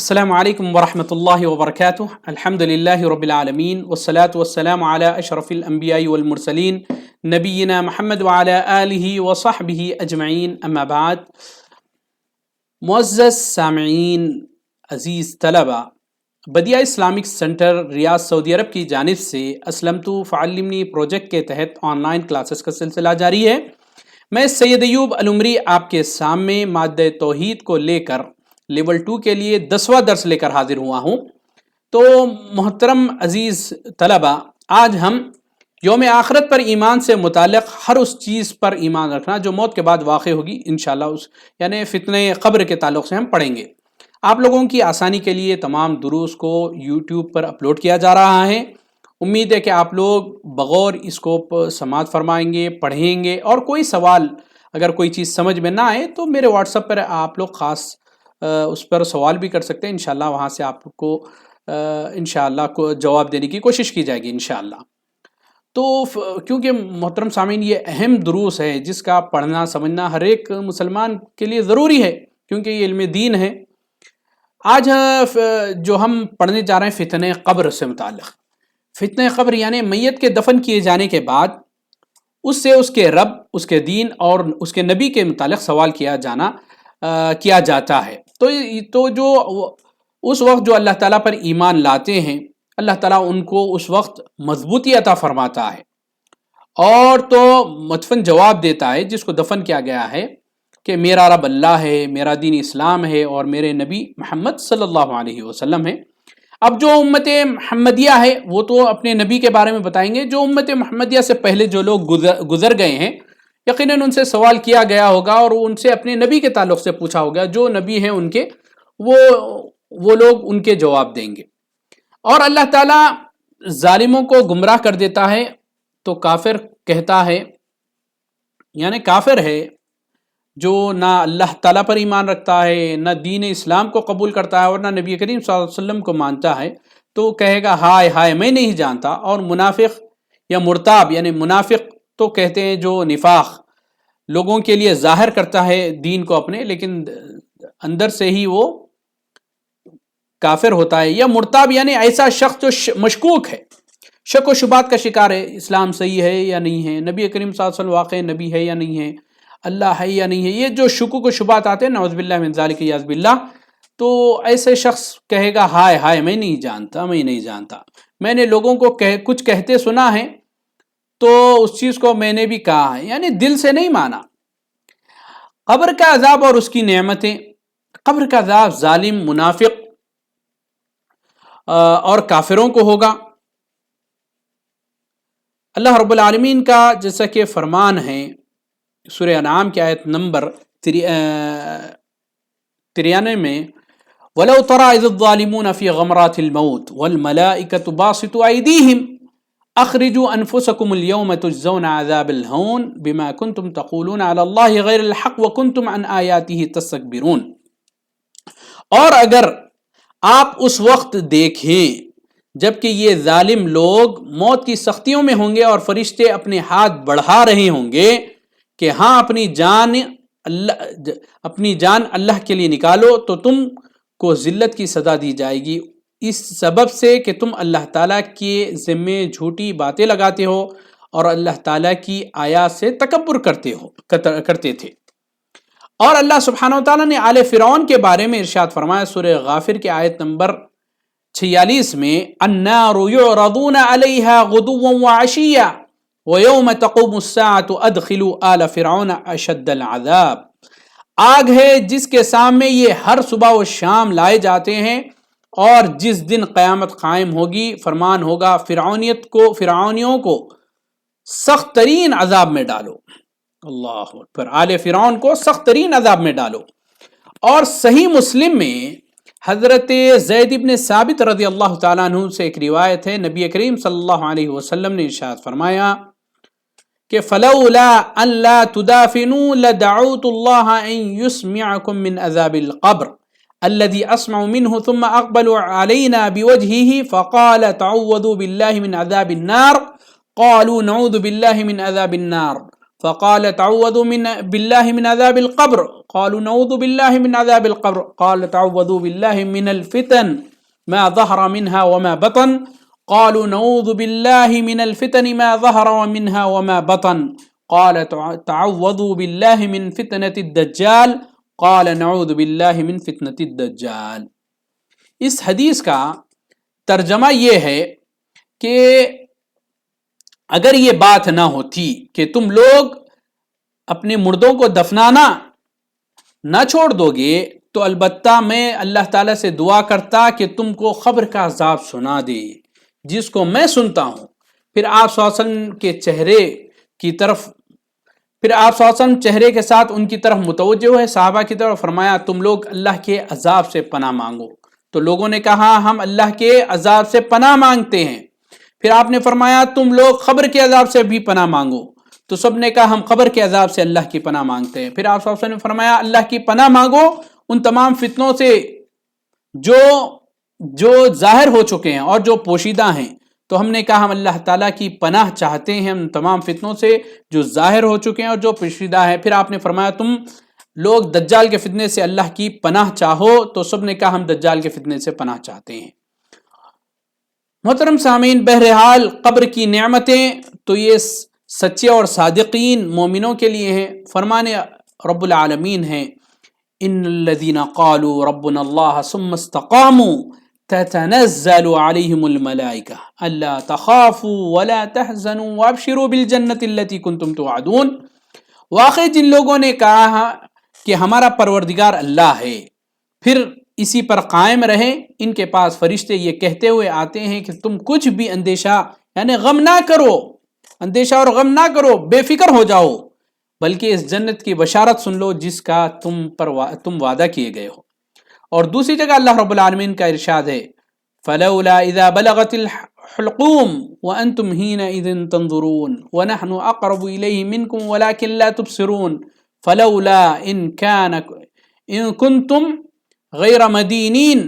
السلام علیکم ورحمۃ اللہ وبرکاتہ الحمد للہ رب العالمین والصلاة والسلام علی اشرف الانبیاء والمرسلین نبینا محمد وعلی آلہ وصحبہ اجمعین اما بعد. معزز سامعین، عزیز طلبہ، بدیعہ اسلامک سینٹر ریاض سعودی عرب کی جانب سے اسلمت فعلمنی پروجیکٹ کے تحت آن لائن کلاسز کا سلسلہ جاری ہے. میں سید ایوب العمری آپ کے سامنے مادہ توحید کو لے کر لیول 2 کے لیے 10واں درس لے کر حاضر ہوا ہوں. تو محترم عزیز طلبہ، آج ہم یوم آخرت پر ایمان سے متعلق ہر اس چیز پر ایمان رکھنا جو موت کے بعد واقع ہوگی انشاءاللہ، یعنی فتنہ قبر کے تعلق سے ہم پڑھیں گے. آپ لوگوں کی آسانی کے لیے تمام دروس کو یوٹیوب پر اپلوڈ کیا جا رہا ہے. امید ہے کہ آپ لوگ بغور اس کو سماعت فرمائیں گے، پڑھیں گے، اور کوئی سوال اگر کوئی چیز سمجھ میں نہ آئے تو میرے واٹس ایپ پر آپ لوگ خاص اس پر سوال بھی کر سکتے ہیں. انشاءاللہ وہاں سے آپ کو انشاءاللہ کو جواب دینے کی کوشش کی جائے گی انشاءاللہ. تو کیونکہ محترم سامعین، یہ اہم دروس ہے جس کا پڑھنا سمجھنا ہر ایک مسلمان کے لیے ضروری ہے، کیونکہ یہ علم دین ہے. آج جو ہم پڑھنے جا رہے ہیں فتنہ قبر سے متعلق. فتنہ قبر یعنی میت کے دفن کیے جانے کے بعد اس سے اس کے رب، اس کے دین اور اس کے نبی کے متعلق سوال کیا جاتا ہے. تو جو اس وقت جو اللہ تعالیٰ پر ایمان لاتے ہیں، اللہ تعالیٰ ان کو اس وقت مضبوطی عطا فرماتا ہے اور تو مدفن جواب دیتا ہے جس کو دفن کیا گیا ہے کہ میرا رب اللہ ہے، میرا دین اسلام ہے اور میرے نبی محمد صلی اللہ علیہ وسلم ہے. اب جو امت محمدیہ ہے وہ تو اپنے نبی کے بارے میں بتائیں گے. جو امت محمدیہ سے پہلے جو لوگ گزر گئے ہیں، یقیناً ان سے سوال کیا گیا ہوگا اور ان سے اپنے نبی کے تعلق سے پوچھا ہوگا. جو نبی ہیں ان کے وہ لوگ ان کے جواب دیں گے. اور اللہ تعالیٰ ظالموں کو گمراہ کر دیتا ہے تو کافر کہتا ہے، یعنی کافر ہے جو نہ اللہ تعالیٰ پر ایمان رکھتا ہے، نہ دین اسلام کو قبول کرتا ہے اور نہ نبی کریم صلی اللہ علیہ وسلم کو مانتا ہے، تو کہے گا ہائے ہائے میں نہیں جانتا. اور منافق یا مرتاب، یعنی منافق تو کہتے ہیں جو نفاق لوگوں کے لیے ظاہر کرتا ہے دین کو اپنے، لیکن اندر سے ہی وہ کافر ہوتا ہے. یا مرتاب یعنی ایسا شخص جو مشکوک ہے، شک و شبہات کا شکار ہے، اسلام صحیح ہے یا نہیں ہے، نبی کریم صلی اللہ علیہ وسلم واقع نبی ہے یا نہیں ہے، اللہ ہے یا نہیں ہے. یہ جو شکوک و شبہات آتے ہیں نعوذ باللہ من ذالک یعوذ باللہ، تو ایسے شخص کہے گا ہائے ہائے میں نہیں جانتا. میں نے لوگوں کو کچھ کہتے سنا ہے تو اس چیز کو میں نے بھی کہا ہے، یعنی دل سے نہیں مانا. قبر کا عذاب اور اس کی نعمتیں. قبر کا عذاب ظالم، منافق اور کافروں کو ہوگا. اللہ رب العالمین کا جیسا کہ فرمان ہے سورہ انعام کی آیت نمبر 93 میں، وَلَوْ تَرَى إِذِ الظَّالِمُونَ فِي غَمْرَاتِ الْمَوْتِ وَالْمَلَائِكَةُ بَاسِطُو أَيْدِيهِمْ أَخْرِجُوا أَنفُسَكُمُ الْيَوْمَ تُجْزَوْنَ عَذَابَ الْهُونِ بِمَا كُنْتُمْ تَقُولُونَ عَلَى اللَّهِ غَيْرَ الْحَقِّ وَكُنْتُمْ عَنْ آيَاتِهِ تَسْتَكْبِرُونَ. اور اگر آپ اس وقت دیکھیں جبکہ یہ ظالم لوگ موت کی سختیوں میں ہوں گے اور فرشتے اپنے ہاتھ بڑھا رہے ہوں گے کہ ہاں اپنی جان اللہ کے لیے نکالو، تو تم کو ذلت کی سزا دی جائے گی اس سبب سے کہ تم اللہ تعالیٰ کے ذمے جھوٹی باتیں لگاتے ہو اور اللہ تعالیٰ کی آیات سے تکبر کرتے تھے. اور اللہ سبحانہ وتعالیٰ نے آل فرعون کے بارے میں ارشاد فرمایا سورہ غافر کے آیت نمبر 46 میں، النار یعرضون علیہا غدوا وعشیا ویوم تقوم الساعة ادخلوا آل فرعون اشد العذاب. آگ ہے جس کے سامنے یہ ہر صبح و شام لائے جاتے ہیں، اور جس دن قیامت قائم ہوگی فرمان ہوگا فرعونیوں کو سخت ترین عذاب میں ڈالو. اللہ اکبر، آل فرعون کو سخت ترین عذاب میں ڈالو. اور صحیح مسلم میں حضرت زید بن ثابت رضی اللہ تعالیٰ عنہ سے ایک روایت ہے، نبی کریم صلی اللہ علیہ وسلم نے ارشاد فرمایا کہ فلولا ان لا تدافنوا لدعوت اللہ ان يسمعكم من عذاب القبر الذي اسمع منه ثم اقبل علينا بوجهه فقال تعوذوا بالله من عذاب النار قالوا نعوذ بالله من عذاب النار فقال تعوذوا بالله من عذاب القبر قالوا نعوذ بالله من عذاب القبر قال تعوذوا بالله من الفتن ما ظهر منها وما بطن قالوا نعوذ بالله من الفتن ما ظهر منها وما بطن قال تعوذوا بالله من فتنة الدجال قال نعوذ بالله من فتنة الدجال. اس حدیث کا ترجمہ یہ ہے کہ اگر یہ بات نہ ہوتی کہ تم لوگ اپنے مردوں کو دفنانا نہ چھوڑ دو گے تو البتہ میں اللہ تعالیٰ سے دعا کرتا کہ تم کو قبر کا عذاب سنا دے جس کو میں سنتا ہوں. پھر آپ صلی اللہ علیہ وسلم کے چہرے کی طرف چہرے کے ساتھ ان کی طرف متوجہ ہوئے صحابہ کی طرف فرمایا تم لوگ اللہ کے عذاب سے پناہ مانگو. تو لوگوں نے کہا ہم اللہ کے عذاب سے پناہ مانگتے ہیں. پھر آپ نے فرمایا تم لوگ قبر کے عذاب سے بھی پناہ مانگو. تو سب نے کہا ہم قبر کے عذاب سے اللہ کی پناہ مانگتے ہیں. پھر آپ صلی اللہ علیہ وسلم نے فرمایا اللہ کی پناہ مانگو ان تمام فتنوں سے جو ظاہر ہو چکے ہیں اور جو پوشیدہ ہیں. تو ہم نے کہا ہم اللہ تعالیٰ کی پناہ چاہتے ہیں ان تمام فتنوں سے جو ظاہر ہو چکے ہیں اور جو پوشیدہ ہیں. پھر آپ نے فرمایا تم لوگ دجال کے فتنے سے اللہ کی پناہ چاہو. تو سب نے کہا ہم دجال کے فتنے سے پناہ چاہتے ہیں. محترم سامعین، بہرحال قبر کی نعمتیں تو یہ سچے اور صادقین مومنوں کے لیے ہیں. فرمان رب العالمین ہیں ان الذین قالوا ربنا اللہ ثم استقاموا تتنزل علیہم الملائکہ الا تخافوا ولا تحزنوا وابشروا بالجنۃ التي کنتم توعدون. واقعی جن لوگوں نے کہا کہ ہمارا پروردگار اللہ ہے پھر اسی پر قائم رہیں، ان کے پاس فرشتے یہ کہتے ہوئے آتے ہیں کہ تم کچھ بھی اندیشہ یعنی غم نہ کرو، اندیشہ اور غم نہ کرو، بے فکر ہو جاؤ، بلکہ اس جنت کی بشارت سن لو جس کا تم وعدہ کیے گئے ہو. اور دوسری جگہ اللہ رب العالمین کا ارشاد ہے فلولا اذا بلغت الحلقوم وانتم حينئذ تنظرون ونحن اقرب اليه منكم ولكن لا تبصرون فلولا ان كنتم غیر مدینین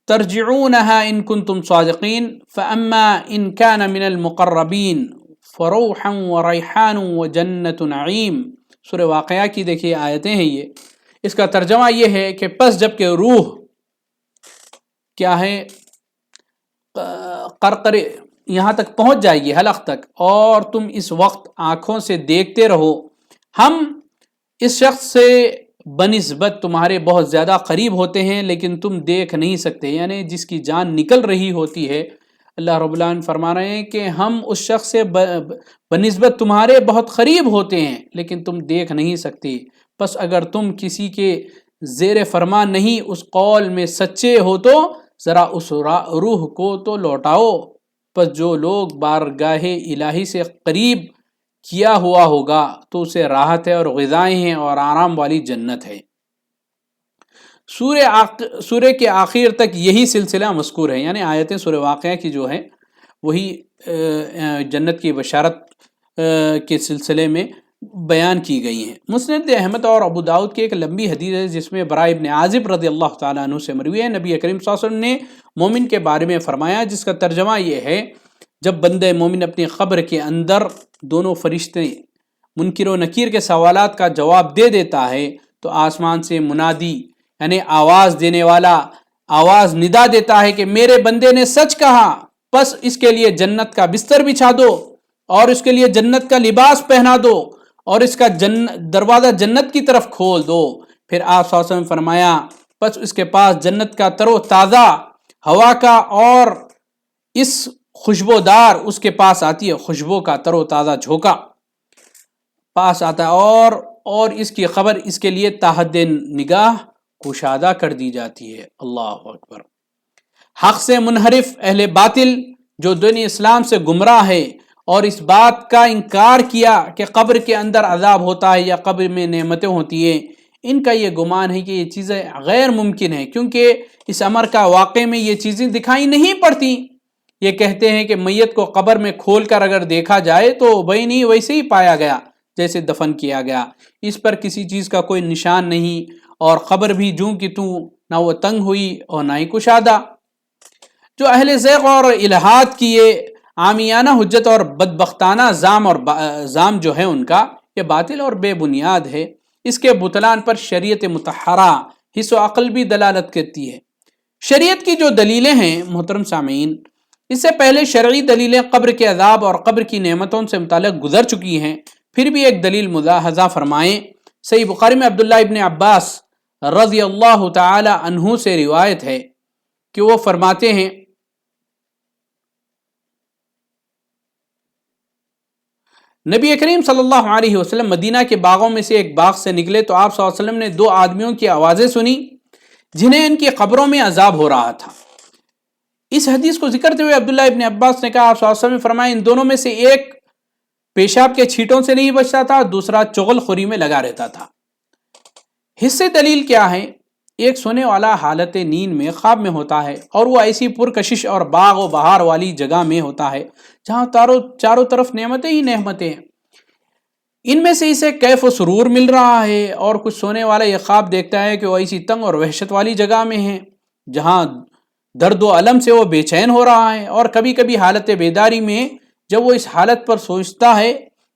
ترجعونها ان کنتم صادقین فاما ان كان من المقربین فروحا وریحان وجنت نعیم. سورہ واقعہ کی دیکھیے آیتیں ہیں یہ. اس کا ترجمہ یہ ہے کہ پس جب کہ روح کیا ہے قرقرے یہاں تک پہنچ جائے گی حلق تک اور تم اس وقت آنکھوں سے دیکھتے رہو، ہم اس شخص سے بنسبت تمہارے بہت زیادہ قریب ہوتے ہیں لیکن تم دیکھ نہیں سکتے. یعنی جس کی جان نکل رہی ہوتی ہے اللہ رب العالمین فرما رہے ہیں کہ ہم اس شخص سے بنسبت تمہارے بہت قریب ہوتے ہیں لیکن تم دیکھ نہیں سکتے. پس اگر تم کسی کے زیر فرمان نہیں اس قول میں سچے ہو تو ذرا اس روح کو تو لوٹاؤ. پس جو لوگ بارگاہ الہی سے قریب کیا ہوا ہوگا تو اسے راحت ہے اور غذائیں ہیں اور آرام والی جنت ہے. سورہ کے آخر تک یہی سلسلہ مذکور ہے. یعنی آیتیں سورہ واقعہ کی جو ہیں وہی جنت کی بشارت کے سلسلے میں بیان کی گئی ہیں. مسند احمد اور ابو داؤد کی ایک لمبی حدیث ہے جس میں براء ابن عازب رضی اللہ تعالیٰ عنہ سے مروی ہے. نبی کریم صلی اللہ علیہ وسلم نے مومن کے بارے میں فرمایا جس کا ترجمہ یہ ہے جب بندہ مومن اپنی قبر کے اندر دونوں فرشتے منکر و نکیر کے سوالات کا جواب دے دیتا ہے تو آسمان سے منادی یعنی آواز دینے والا آواز ندا دیتا ہے کہ میرے بندے نے سچ کہا، پس اس کے لیے جنت کا بستر بچھا دو اور اس کے لیے جنت کا لباس پہنا دو اور اس کا دروازہ جنت کی طرف کھول دو. پھر آپ صلی اللہ علیہ وسلم فرمایا پس اس کے پاس جنت کا تر و تازہ ہوا کا اور اس خوشبودار اس کے پاس آتی ہے، خوشبو کا تر و تازہ جھونکا پاس آتا ہے اور اس کی خبر اس کے لیے تحت نگاہ کشادہ کر دی جاتی ہے. اللہ اکبر. حق سے منحرف اہل باطل جو دین اسلام سے گمراہ ہے اور اس بات کا انکار کیا کہ قبر کے اندر عذاب ہوتا ہے یا قبر میں نعمتیں ہوتی ہیں، ان کا یہ گمان ہے کہ یہ چیزیں غیر ممکن ہیں کیونکہ اس امر کا واقع میں یہ چیزیں دکھائی نہیں پڑتی. یہ کہتے ہیں کہ میت کو قبر میں کھول کر اگر دیکھا جائے تو وہی نہیں ویسے ہی پایا گیا جیسے دفن کیا گیا، اس پر کسی چیز کا کوئی نشان نہیں اور قبر بھی جوں کہ توں نہ وہ تنگ ہوئی اور نہ ہی کشادہ. جو اہل زیغ اور الہاد کی یہ عامیانہ حجت اور بدبختانہ زام جو ہے ان کا یہ باطل اور بے بنیاد ہے۔ اس کے بطلان پر شریعت مطہرہ حس و عقل بھی دلالت کرتی ہے۔ شریعت کی جو دلیلیں ہیں محترم سامعین، اس سے پہلے شرعی دلیلیں قبر کے عذاب اور قبر کی نعمتوں سے متعلق گزر چکی ہیں، پھر بھی ایک دلیل ملاحظہ فرمائیں۔ صحیح بخاری میں عبداللہ ابن عباس رضی اللہ تعالی عنہ سے روایت ہے کہ وہ فرماتے ہیں، نبی کریم صلی اللہ علیہ وسلم مدینہ کے باغوں میں سے ایک باغ سے نکلے تو آپ صلی اللہ علیہ وسلم نے دو آدمیوں کی آوازیں سنی جنہیں ان کی قبروں میں عذاب ہو رہا تھا۔ اس حدیث کو ذکر کرتے ہوئے عبداللہ ابن عباس نے کہا، آپ صلی اللہ علیہ وسلم نے فرمایا، ان دونوں میں سے ایک پیشاب کے چھینٹوں سے نہیں بچتا تھا، دوسرا چغل خوری میں لگا رہتا تھا۔ حصے دلیل کیا ہے؟ ایک سونے والا حالت نیند میں خواب میں ہوتا ہے اور وہ ایسی پرکشش اور باغ و بہار والی جگہ میں ہوتا ہے جہاں چاروں طرف نعمتیں ہی نعمتیں ہیں، ان میں سے اسے کیف و سرور مل رہا ہے، اور کچھ سونے والا یہ خواب دیکھتا ہے کہ وہ ایسی تنگ اور وحشت والی جگہ میں ہے جہاں درد و الم سے وہ بے چین ہو رہا ہے، اور کبھی کبھی حالت بیداری میں جب وہ اس حالت پر سوچتا ہے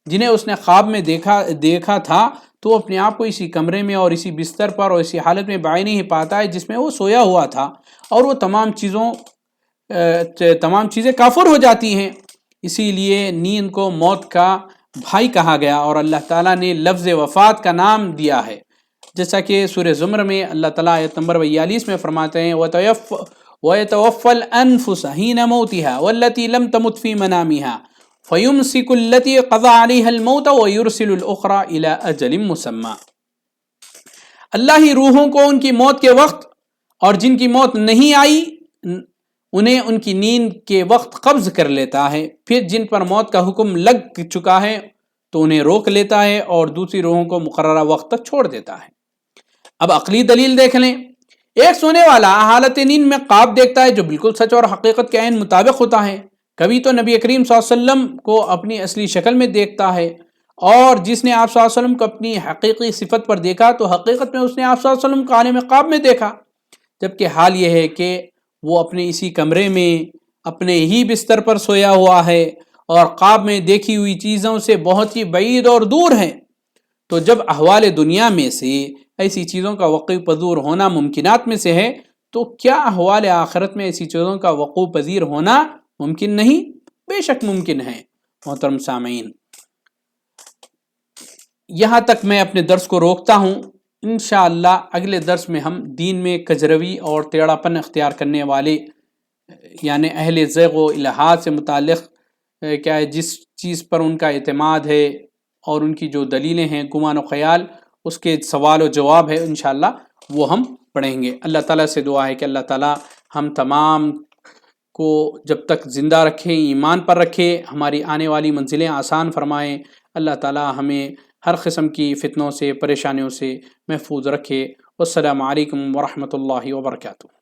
جنہیں اس نے خواب میں دیکھا تھا تو وہ اپنے آپ کو اسی کمرے میں اور اسی بستر پر اور اسی حالت میں بعینی ہی پاتا ہے جس میں وہ سویا ہوا تھا، اور وہ تمام چیزیں کافر ہو جاتی ہیں۔ اسی لیے نیند کو موت کا بھائی کہا گیا اور اللہ تعالیٰ نے لفظ وفات کا نام دیا ہے، جیسا کہ سورہ زمر میں اللہ تعالیٰ آیت نمبر 42 میں فرماتے ہیں، وَيَتَوَفَّى الْأَنفُسَ حِينَ مَوْتِهَا وَالَّتِي لَمْ تَمُتْ فِي مَنَامِهَا فَيُمْسِكُ الَّتِي قَضَى عَلَيْهَا الْمَوْتَ وَيُرْسِلُ الْأُخْرَى إِلَى أَجَلٍ مُّسَمًّى۔ اللہ ہی روحوں کو ان کی موت کے وقت اور جن کی موت نہیں آئی انہیں ان کی نیند کے وقت قبض کر لیتا ہے، پھر جن پر موت کا حکم لگ چکا ہے تو انہیں روک لیتا ہے اور دوسری روحوں کو مقررہ وقت تک چھوڑ دیتا ہے۔ اب عقلی دلیل دیکھ لیں۔ ایک سونے والا حالت نیند میں خواب دیکھتا ہے جو بالکل سچ اور حقیقت کے عین مطابق ہوتا ہے۔ کبھی تو نبی کریم صلی اللہ علیہ وسلم کو اپنی اصلی شکل میں دیکھتا ہے، اور جس نے آپ صلی اللہ علیہ وسلم کو اپنی حقیقی صفت پر دیکھا تو حقیقت میں اس نے آپ صلی اللہ علیہ وسلم کو عالم خواب میں دیکھا، جبکہ حال یہ ہے کہ وہ اپنے اسی کمرے میں اپنے ہی بستر پر سویا ہوا ہے اور خواب میں دیکھی ہوئی چیزوں سے بہت ہی بعید اور دور ہے۔ تو جب احوال دنیا میں سے ایسی چیزوں کا وقوع پذیر ہونا ممکنات میں سے ہے تو کیا احوال آخرت میں ایسی چیزوں کا وقوع پذیر ہونا ممکن نہیں؟ بے شک ممکن ہے۔ محترم سامعین، یہاں تک میں اپنے درس کو روکتا ہوں۔ انشاءاللہ اگلے درس میں ہم دین میں کجروی اور ٹیڑھا پن اختیار کرنے والے یعنی اہل زیغ و الحاد سے متعلق کیا ہے، جس چیز پر ان کا اعتماد ہے اور ان کی جو دلیلیں ہیں گمان و خیال، اس کے سوال و جواب ہے، انشاءاللہ وہ ہم پڑھیں گے۔ اللہ تعالیٰ سے دعا ہے کہ اللہ تعالیٰ ہم تمام کو جب تک زندہ رکھیں، ایمان پر رکھے، ہماری آنے والی منزلیں آسان فرمائیں۔ اللہ تعالیٰ ہمیں ہر قسم کی فتنوں سے، پریشانیوں سے محفوظ رکھے۔ والسلام علیکم ورحمۃ اللہ وبرکاتہ۔